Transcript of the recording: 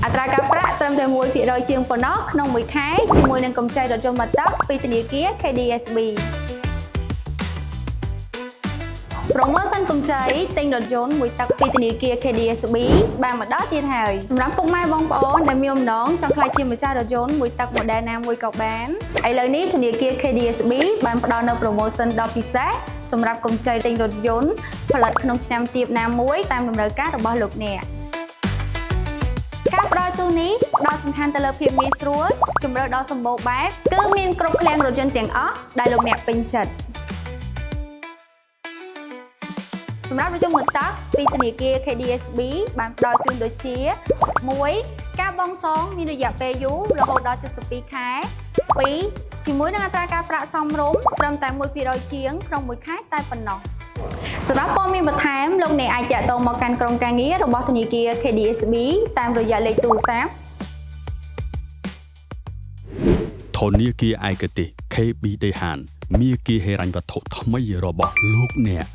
อัตราการប្រាក់ត្រឹមតែ 1% ជាងប៉ុណ្ណោះក្នុងមួយខែជាមួយនឹងកម្ចីរថយន្តម៉ូតូពីធនាគារ KDSB ប្រូម៉ូសិនកម្ចីទិញរថយន្តមួយទឹកពីធនាគារ KDSB បានមកដល់ទៀតហើយសម្រាប់ពុកម៉ែបងប្អូនដែលមានបំណងចង់ក្លាយជាម្ចាស់រថយន្តមួយទឹក model ណាមួយក៏បានឥឡូវនេះធនាគារ KDSB បានផ្ដល់នូវប្រូម៉ូសិនដ៏ពិសេសសម្រាប់កម្ចីទិញរថយន្តផលិតក្នុងឆ្នាំទាបណាមួយតាមតម្រូវការរបស់លោកអ្នកការផ្ដល់ជូននេះផ្ដោតសំខាន់ទៅលើភាពងាយស្រួលជម្រើសដ៏សម្បូរបែបគឺមានគ្រប់ឃ្លាំងរថយន្តទាំងអស់ដែលលោកអ្នកពេញចិត្តសម្រាប់រថយន្តមួយទឹកពីធនាគារ KDSB បានផ្ដល់ជូនដូចជា 1. ការបង់សងមានរយៈពេលយូររហូតដល់72ខែ 2. ជាមួយនឹងអត្រាការប្រាក់សមរម្យត្រឹមតែ 1% ជាងក្នុងមួយខែតែប៉ុណ្ណោះសម្រាប់ព័ត៌មានបន្ថែមលោកអ្នកអាចតាក់ទងមកកាន់ក្រុមការងាររបស់ធនាគារ KDSB តាមរយៈលេខទូរស័ព្ទធនាគារឯកទេស KB ដេហានមាគ៌ាហិរញ្ញវត្ថុថ្មីរបស់លោកអ្នក